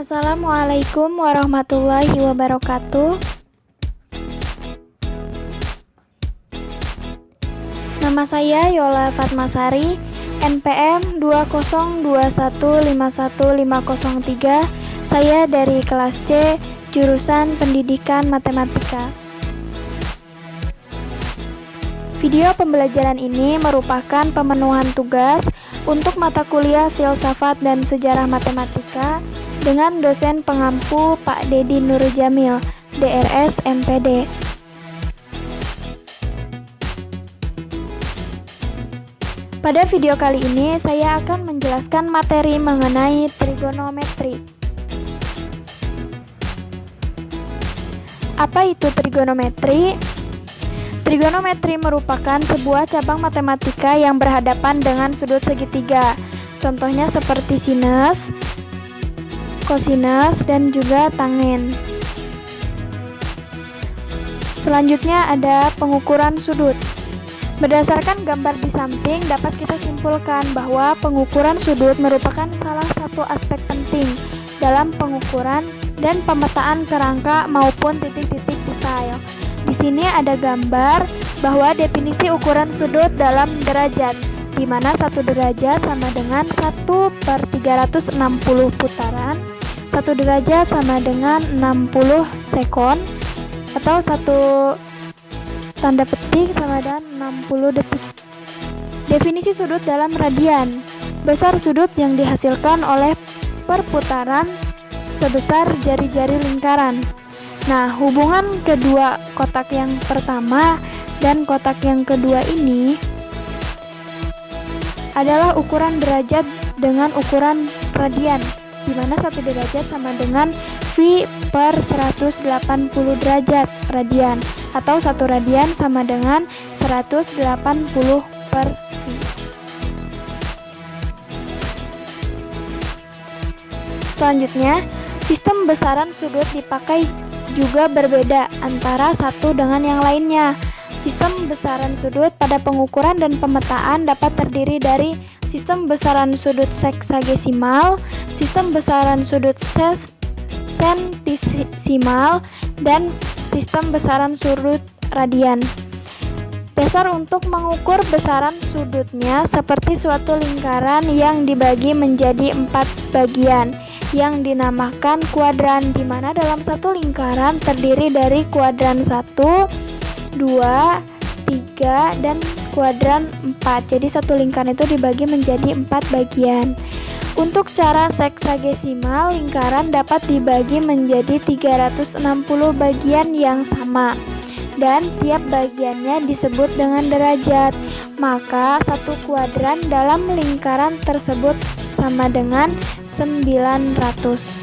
Assalamualaikum warahmatullahi wabarakatuh. Nama saya Yola Fatmasari, NPM 202151503. Saya dari kelas C, jurusan Pendidikan Matematika. Video pembelajaran ini merupakan pemenuhan tugas untuk mata kuliah Filsafat dan Sejarah Matematika dengan dosen pengampu Pak Dedi Nurjamil, DRS MPD. Pada video kali ini saya akan menjelaskan materi mengenai trigonometri. Apa itu trigonometri? Trigonometri merupakan sebuah cabang matematika yang berhadapan dengan sudut segitiga. Contohnya seperti sinus, kosinus, dan juga tangen. Selanjutnya ada pengukuran sudut. Berdasarkan gambar di samping, dapat kita simpulkan bahwa pengukuran sudut merupakan salah satu aspek penting dalam pengukuran dan pemetaan kerangka maupun titik-titik detail. Di sini ada gambar bahwa definisi ukuran sudut dalam derajat, di mana 1 derajat sama dengan 1/360 putaran, 1 derajat sama dengan 60 sekon, atau 1 tanda petik sama dengan 60 detik. Definisi sudut dalam radian, besar sudut yang dihasilkan oleh perputaran sebesar jari-jari lingkaran. Nah, hubungan kedua kotak yang pertama dan kotak yang kedua ini adalah ukuran derajat dengan ukuran radian, di mana 1 derajat sama dengan V/180 derajat radian, atau 1 radian sama dengan 180/V. Selanjutnya, sistem besaran sudut dipakai juga berbeda antara satu dengan yang lainnya. Sistem besaran sudut pada pengukuran dan pemetaan dapat terdiri dari sistem besaran sudut seksagesimal, sistem besaran sudut sentisimal, dan sistem besaran sudut radian. Dasar untuk mengukur besaran sudutnya seperti suatu lingkaran yang dibagi menjadi 4 bagian yang dinamakan kuadran, di mana dalam satu lingkaran terdiri dari kuadran 1, 2, 3, dan kuadran 4. Jadi satu lingkaran itu dibagi menjadi 4 bagian. Untuk cara seksagesimal, lingkaran dapat dibagi menjadi 360 bagian yang sama, dan tiap bagiannya disebut dengan derajat. Maka satu kuadran dalam lingkaran tersebut sama dengan 900.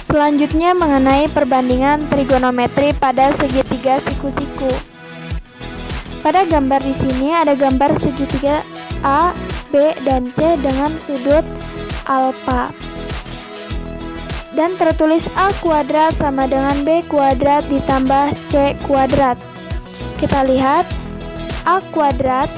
Selanjutnya mengenai perbandingan trigonometri pada segitiga siku-siku. Pada gambar di sini ada gambar segitiga A, B, dan C dengan sudut alfa. Dan tertulis A kuadrat sama dengan B kuadrat ditambah C kuadrat. Kita lihat A kuadrat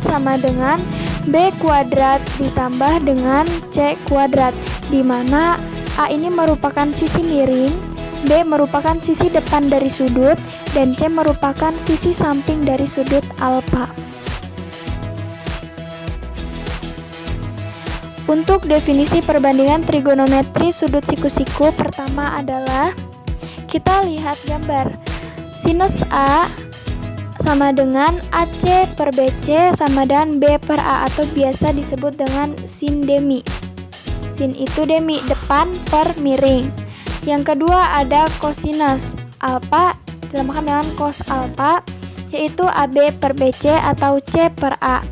sama dengan B kuadrat ditambah dengan C kuadrat, di mana A ini merupakan sisi miring, B merupakan sisi depan dari sudut, dan C merupakan sisi samping dari sudut alfa. Untuk definisi perbandingan trigonometri sudut siku-siku, pertama adalah kita lihat gambar. Sinus A sama dengan AC per BC sama dengan B per A, atau biasa disebut dengan sin demi. Sin itu demi, depan per miring. Yang kedua ada kosinus alfa dinamakan dengan cos alfa, yaitu AB per BC atau C per A,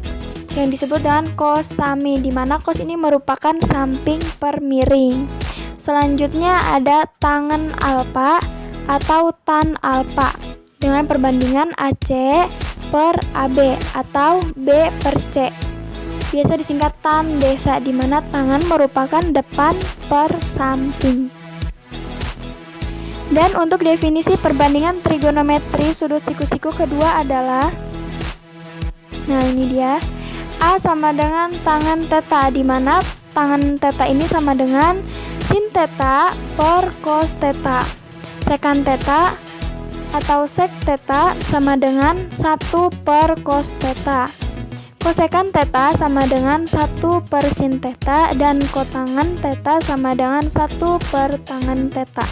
yang disebut dengan cos sami, di mana cos ini merupakan samping per miring. Selanjutnya ada tangen alfa atau tan alfa dengan perbandingan AC per AB atau B per C. Biasa disingkat tan desa, di mana tangan merupakan depan per samping. Dan untuk definisi perbandingan trigonometri sudut siku-siku kedua adalah, nah ini dia, A sama dengan tangan theta, di mana tangan theta ini sama dengan sin theta per cos theta. Sekan theta atau sek theta sama dengan 1 per cos theta. Kosekan theta sama dengan 1 per sin theta, dan kotangen theta sama dengan 1 per tangen theta.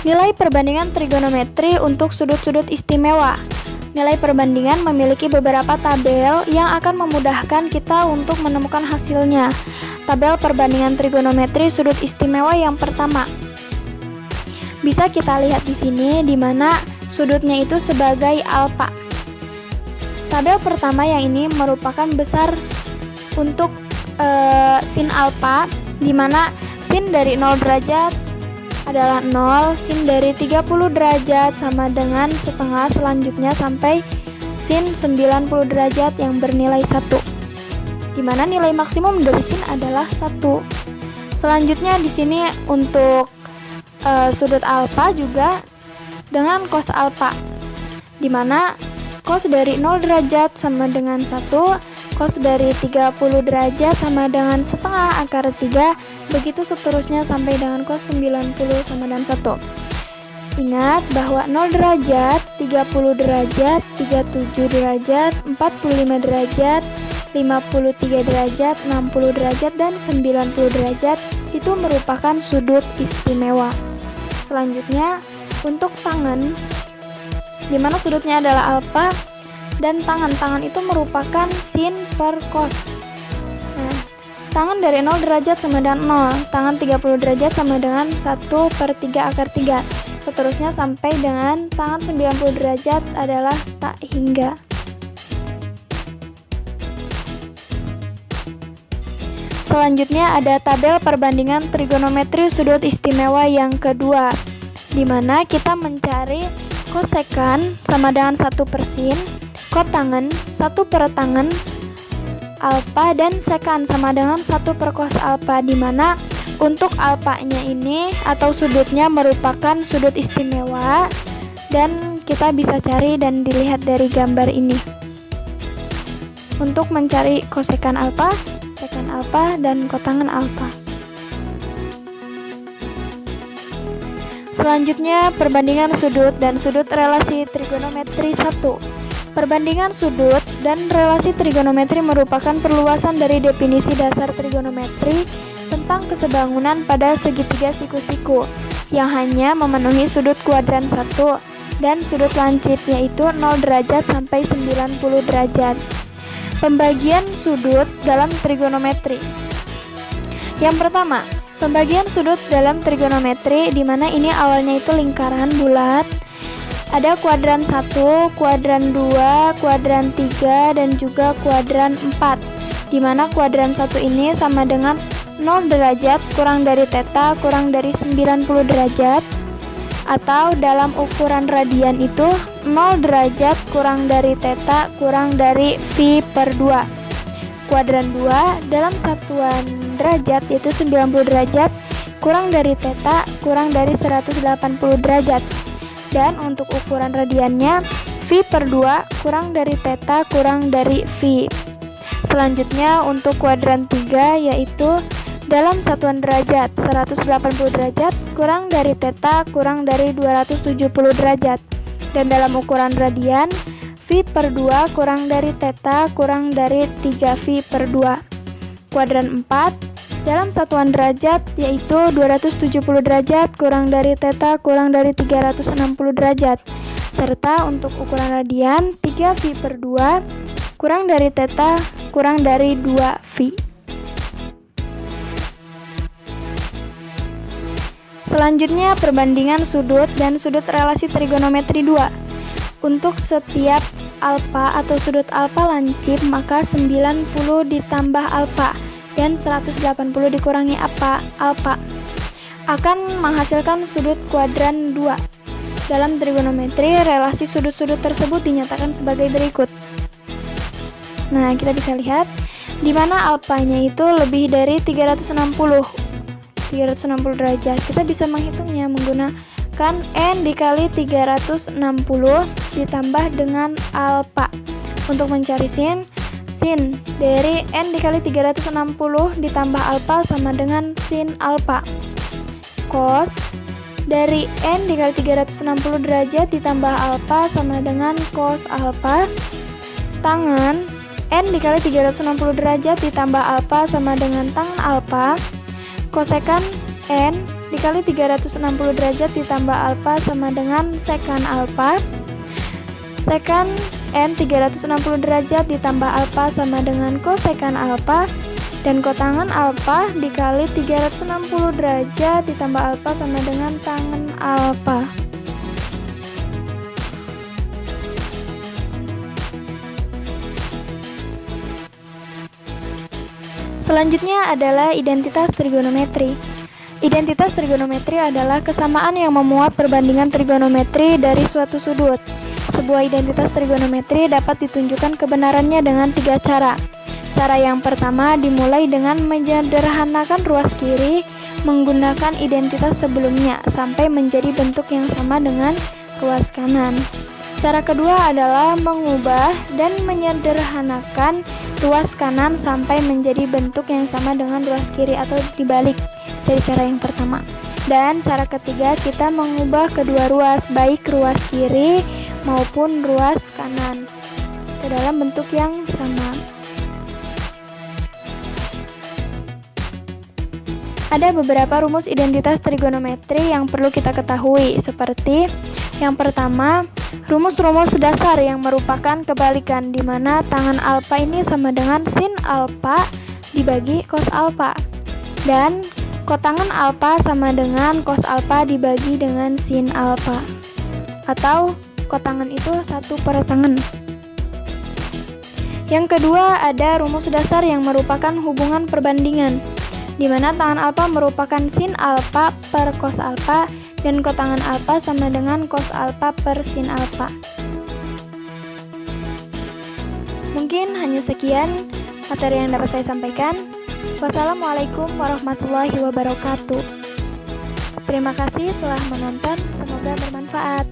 Nilai perbandingan trigonometri untuk sudut-sudut istimewa. Nilai perbandingan memiliki beberapa tabel yang akan memudahkan kita untuk menemukan hasilnya. Tabel perbandingan trigonometri sudut istimewa yang pertama. Bisa kita lihat di sini, di mana sudutnya itu sebagai alfa. Tabel pertama yang ini merupakan besar untuk sin alfa, di mana sin dari 0 derajat adalah 0, sin dari 30 derajat sama dengan setengah, selanjutnya sampai sin 90 derajat yang bernilai 1, di mana nilai maksimum dari sin adalah 1. Selanjutnya di sini untuk sudut alfa juga dengan cos alfa, di mana cos dari 0 derajat sama dengan 1, cos dari 30 derajat sama dengan setengah akar 3, begitu seterusnya sampai dengan cos 90 sama dengan 1. Ingat bahwa 0 derajat, 30 derajat, 37 derajat, 45 derajat, 53 derajat, 60 derajat, dan 90 derajat itu merupakan sudut istimewa. Selanjutnya untuk tangan, di mana sudutnya adalah alfa, dan tangan itu merupakan sin per cos. Nah, tangan dari 0 derajat sama dengan 0, tangan 30 derajat sama dengan 1 per 3 akar 3. Seterusnya sampai dengan tangan 90 derajat adalah tak hingga. Selanjutnya ada tabel perbandingan trigonometri sudut istimewa yang kedua, di mana kita mencari kosekan sama dengan 1 per sin, kotangen 1 per tangen alfa, dan sekan sama dengan 1 per cos alfa, di mana untuk alfanya ini atau sudutnya merupakan sudut istimewa, dan kita bisa cari dan dilihat dari gambar ini. Untuk mencari kosekan alfa, sekan alfa, dan kotangen alfa. Selanjutnya perbandingan sudut dan sudut relasi trigonometri 1. Perbandingan sudut dan relasi trigonometri merupakan perluasan dari definisi dasar trigonometri tentang kesebangunan pada segitiga siku-siku yang hanya memenuhi sudut kuadran 1 dan sudut lancip, yaitu 0 derajat sampai 90 derajat. Pembagian sudut dalam trigonometri. Yang pertama, pembagian sudut dalam trigonometri, di mana ini awalnya itu lingkaran bulat. Ada kuadran 1, kuadran 2, kuadran 3, dan juga kuadran 4, di mana kuadran 1 ini sama dengan 0 derajat kurang dari theta kurang dari 90 derajat, atau dalam ukuran radian itu 0 derajat kurang dari theta kurang dari phi per 2. Kuadran 2 dalam satuan derajat yaitu 90 derajat kurang dari theta kurang dari 180 derajat. Dan untuk ukuran radiannya phi per 2 kurang dari theta kurang dari phi. Selanjutnya untuk kuadran 3 yaitu dalam satuan derajat 180 derajat kurang dari theta kurang dari 270 derajat. Dan dalam ukuran radian phi per 2 kurang dari theta kurang dari 3 phi per 2. Kuadran 4 dalam satuan derajat yaitu 270 derajat kurang dari theta kurang dari 360 derajat. Serta untuk ukuran radian 3 phi per 2 kurang dari theta kurang dari 2 phi. Selanjutnya perbandingan sudut dan sudut relasi trigonometri 2. Untuk setiap alfa atau sudut alfa lancip, maka 90 ditambah alfa dan 180 dikurangi alfa akan menghasilkan sudut kuadran 2. Dalam trigonometri, relasi sudut-sudut tersebut dinyatakan sebagai berikut. Nah, kita bisa lihat di mana alfanya itu lebih dari 360 360 derajat. Kita bisa menghitungnya menggunakan N dikali 360 ditambah dengan alfa. Untuk mencari sin dari N dikali 360 ditambah alfa sama dengan sin alfa. Cos dari N dikali 360 derajat ditambah alfa sama dengan cos alfa. Tangan N dikali 360 derajat ditambah alfa sama dengan tangan alfa. Kosekan N dikali 360 derajat ditambah alfa sama dengan sekan alfa. Sekan N 360 derajat ditambah alfa sama dengan kosekan alfa. Dan kotangan alfa dikali 360 derajat ditambah alfa sama dengan tangan alfa. Selanjutnya adalah identitas trigonometri. Identitas trigonometri adalah kesamaan yang memuat perbandingan trigonometri dari suatu sudut. Sebuah identitas trigonometri dapat ditunjukkan kebenarannya dengan 3 cara. Cara yang pertama dimulai dengan menyederhanakan ruas kiri menggunakan identitas sebelumnya sampai menjadi bentuk yang sama dengan ruas kanan. Cara kedua adalah mengubah dan menyederhanakan ruas kanan sampai menjadi bentuk yang sama dengan ruas kiri atau dibalik dari cara yang pertama. Dan cara ketiga, kita mengubah kedua ruas, baik ruas kiri maupun ruas kanan, ke dalam bentuk yang sama. Ada beberapa rumus identitas trigonometri yang perlu kita ketahui, seperti yang pertama, rumus-rumus dasar yang merupakan kebalikan, di mana tangan alfa ini sama dengan sin alfa dibagi cos alfa, dan kotangan alfa sama dengan cos alfa dibagi dengan sin alfa, atau kotangan itu 1/tangan. Yang kedua, ada rumus dasar yang merupakan hubungan perbandingan, di mana tangan alfa merupakan sin alfa per cos alfa dan kotangan alfa sama dengan cos alfa per sin alfa. Mungkin hanya sekian materi yang dapat saya sampaikan. Wassalamualaikum warahmatullahi wabarakatuh. Terima kasih telah menonton, semoga bermanfaat.